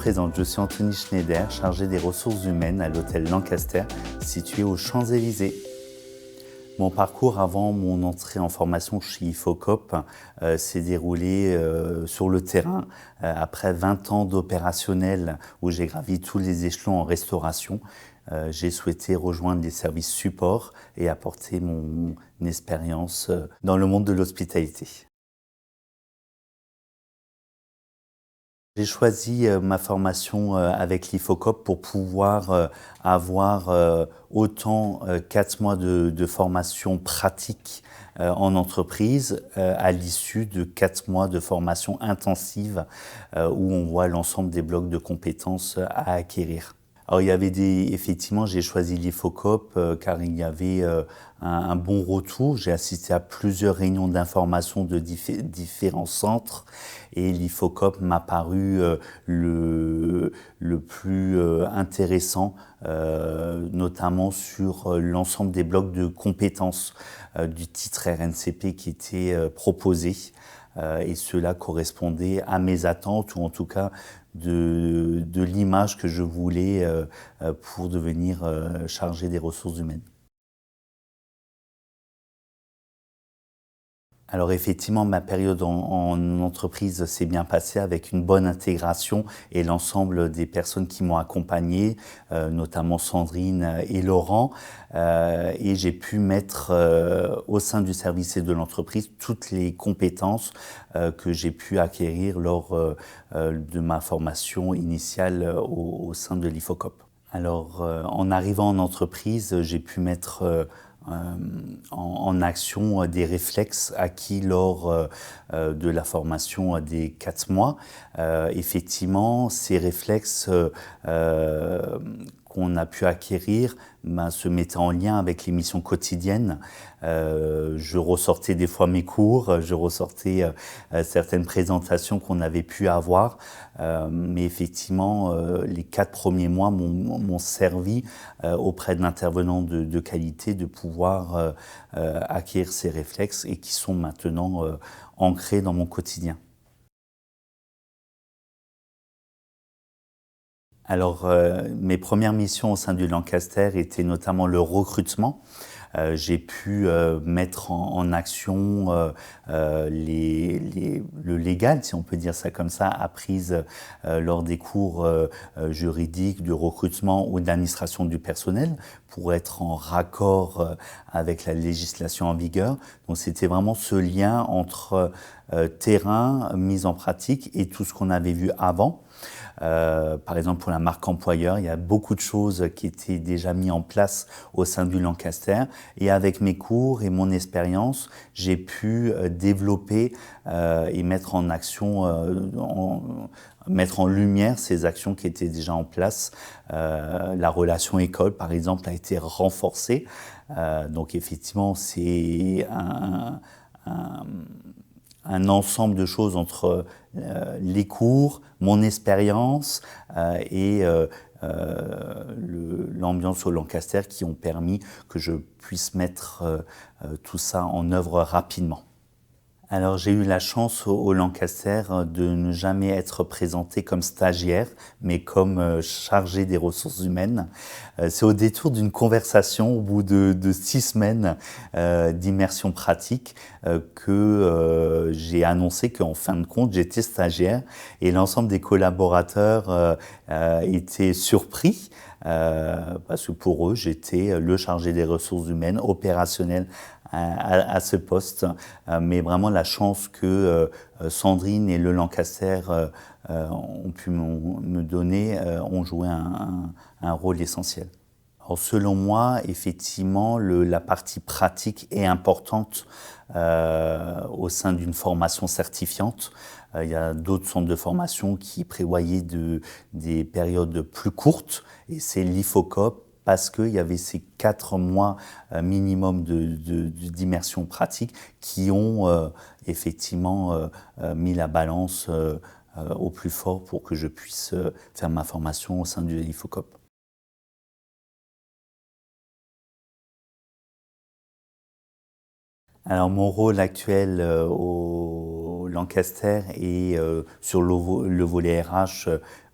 présente, je suis Anthony Schneider, chargé des ressources humaines à l'hôtel Lancaster, situé aux Champs-Élysées. Mon parcours avant mon entrée en formation chez Ifocop s'est déroulé sur le terrain. Après 20 ans d'opérationnel où j'ai gravi tous les échelons en restauration, j'ai souhaité rejoindre les services support et apporter mon expérience dans le monde de l'hospitalité. J'ai choisi ma formation avec l'Ifocop pour pouvoir avoir autant 4 mois de formation pratique en entreprise à l'issue de 4 mois de formation intensive où on voit l'ensemble des blocs de compétences à acquérir. Alors il y avait effectivement, j'ai choisi l'Ifocop car il y avait un bon retour. J'ai assisté à plusieurs réunions d'information de différents centres et l'Ifocop m'a paru le plus intéressant, notamment sur l'ensemble des blocs de compétences du titre RNCP qui était proposé. Et cela correspondait à mes attentes, ou en tout cas de l'image que je voulais pour devenir chargé des ressources humaines. Alors effectivement, ma période en entreprise s'est bien passée avec une bonne intégration et l'ensemble des personnes qui m'ont accompagné, notamment Sandrine et Laurent. Et j'ai pu mettre au sein du service et de l'entreprise toutes les compétences que j'ai pu acquérir lors de ma formation initiale au sein de l'Ifocop. Alors, en arrivant en entreprise, j'ai pu mettre en action des réflexes acquis lors de la formation des 4 mois. Effectivement, ces réflexes qu'on a pu acquérir se mettaient en lien avec les missions quotidiennes. Je ressortais des fois mes cours, je ressortais certaines présentations qu'on avait pu avoir, mais effectivement, les 4 premiers mois m'ont servi auprès d'intervenants de qualité de pouvoir acquérir ces réflexes et qui sont maintenant ancrés dans mon quotidien. Alors, mes premières missions au sein du Lancaster étaient notamment le recrutement. J'ai pu mettre en action le légal, si on peut dire ça comme ça, apprise lors des cours juridiques, de recrutement ou d'administration du personnel pour être en raccord avec la législation en vigueur. Donc c'était vraiment ce lien entre terrain, mise en pratique et tout ce qu'on avait vu avant. Par exemple, pour la marque employeur, il y a beaucoup de choses qui étaient déjà mises en place au sein du Lancaster. Et avec mes cours et mon expérience, j'ai pu développer et mettre en action, mettre en lumière ces actions qui étaient déjà en place. La relation école, par exemple, a été renforcée. Donc effectivement, c'est un ensemble de choses entre les cours, mon expérience et l'ambiance au Lancaster qui ont permis que je puisse mettre tout ça en œuvre rapidement. Alors j'ai eu la chance au Lancaster de ne jamais être présenté comme stagiaire, mais comme chargé des ressources humaines. C'est au détour d'une conversation, au bout de 6 semaines d'immersion pratique, que j'ai annoncé qu'en fin de compte j'étais stagiaire et l'ensemble des collaborateurs étaient surpris. Parce que pour eux, j'étais le chargé des ressources humaines, opérationnel à ce poste. Mais vraiment la chance que Sandrine et le Lancaster ont pu me donner ont joué un rôle essentiel. Alors, selon moi, effectivement, la partie pratique est importante au sein d'une formation certifiante. Il y a d'autres centres de formation qui prévoyaient des périodes plus courtes, et c'est l'Ifocop parce qu'il y avait ces 4 mois minimum d'immersion pratique qui ont effectivement mis la balance au plus fort pour que je puisse faire ma formation au sein de l'Ifocop. Alors mon rôle actuel au Lancaster est sur le volet RH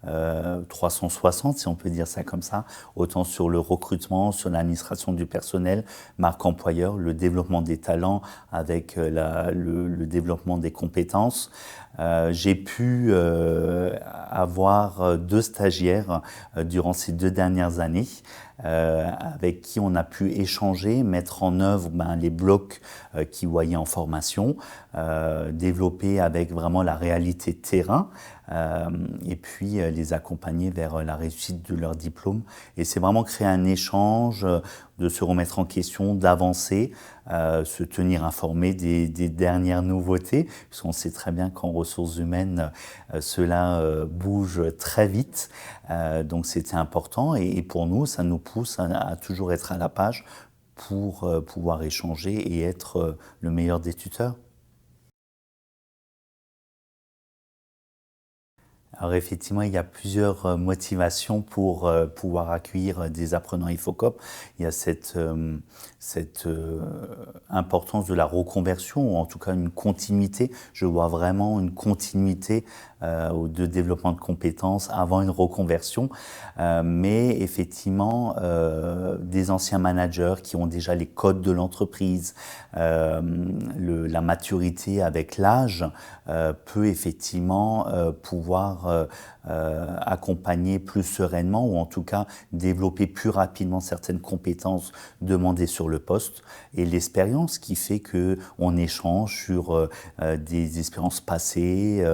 360, si on peut dire ça comme ça, autant sur le recrutement, sur l'administration du personnel, marque employeur, le développement des talents avec le développement des compétences. J'ai pu avoir 2 stagiaires durant ces 2 dernières années avec qui on a pu échanger, mettre en œuvre les blocs qu'ils voyaient en formation, développer avec vraiment la réalité de terrain et puis les accompagner vers la réussite de leur diplôme. Et c'est vraiment créer un échange, de se remettre en question, d'avancer, se tenir informé des dernières nouveautés, puisqu'on sait très bien qu'en ressources humaines, cela bouge très vite. Donc c'était important et pour nous, ça nous pousse à toujours être à la page pour pouvoir échanger et être le meilleur des tuteurs. Alors effectivement, il y a plusieurs motivations pour pouvoir accueillir des apprenants IFOCOP. Il y a cette importance de la reconversion, ou en tout cas une continuité. Je vois vraiment une continuité de développement de compétences avant une reconversion. Mais effectivement, des anciens managers qui ont déjà les codes de l'entreprise, la maturité avec l'âge peut effectivement pouvoir accompagner plus sereinement ou en tout cas développer plus rapidement certaines compétences demandées sur le poste et l'expérience qui fait que on échange sur des expériences passées,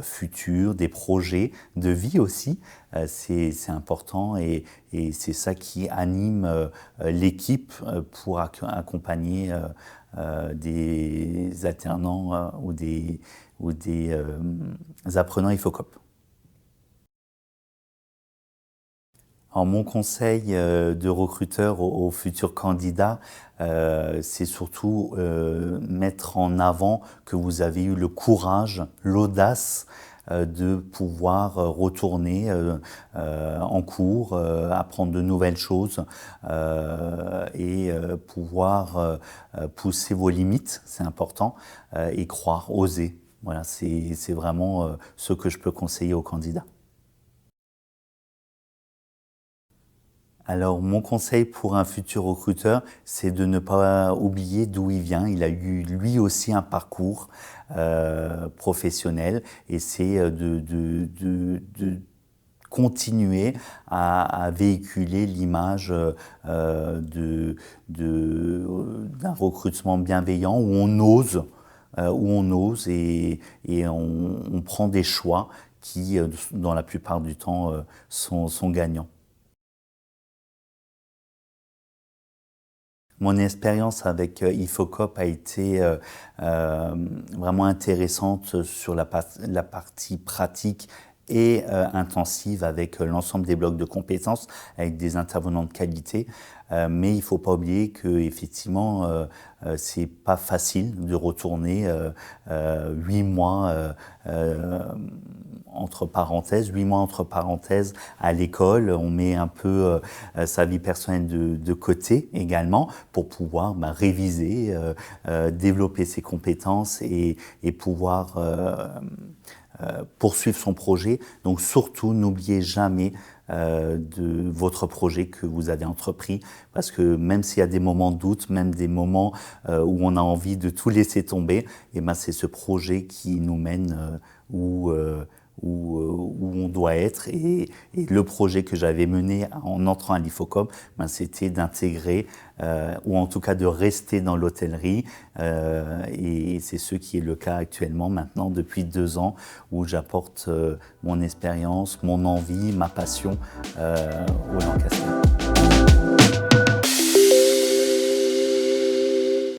futures, des projets de vie aussi. C'est important et c'est ça qui anime l'équipe pour accompagner des alternants ou des apprenants IFOCOP. Alors, mon conseil de recruteur aux futurs candidats, c'est surtout mettre en avant que vous avez eu le courage, l'audace de pouvoir retourner en cours, apprendre de nouvelles choses et pouvoir pousser vos limites, c'est important, et croire, oser. Voilà, c'est vraiment ce que je peux conseiller aux candidats. Alors, mon conseil pour un futur recruteur, c'est de ne pas oublier d'où il vient. Il a eu lui aussi un parcours professionnel et c'est de continuer à véhiculer l'image d'un recrutement bienveillant où on ose et on prend des choix qui, dans la plupart du temps, sont gagnants. Mon expérience avec IFOCOP a été vraiment intéressante sur la partie pratique et intensive avec l'ensemble des blocs de compétences, avec des intervenants de qualité. Mais il ne faut pas oublier que effectivement, c'est pas facile de retourner 8 mois entre parenthèses, 8 mois entre parenthèses à l'école. On met un peu sa vie personnelle de côté également pour pouvoir réviser, développer ses compétences et pouvoir poursuivre son projet. Donc surtout, n'oubliez jamais de votre projet que vous avez entrepris, parce que même s'il y a des moments de doute, même des moments où on a envie de tout laisser tomber, et c'est ce projet qui nous mène où on doit être. Et le projet que j'avais mené en entrant à l'IFOCOP, c'était d'intégrer, ou en tout cas de rester dans l'hôtellerie. Et c'est ce qui est le cas actuellement maintenant depuis 2 ans, où j'apporte mon expérience, mon envie, ma passion au Lancaster.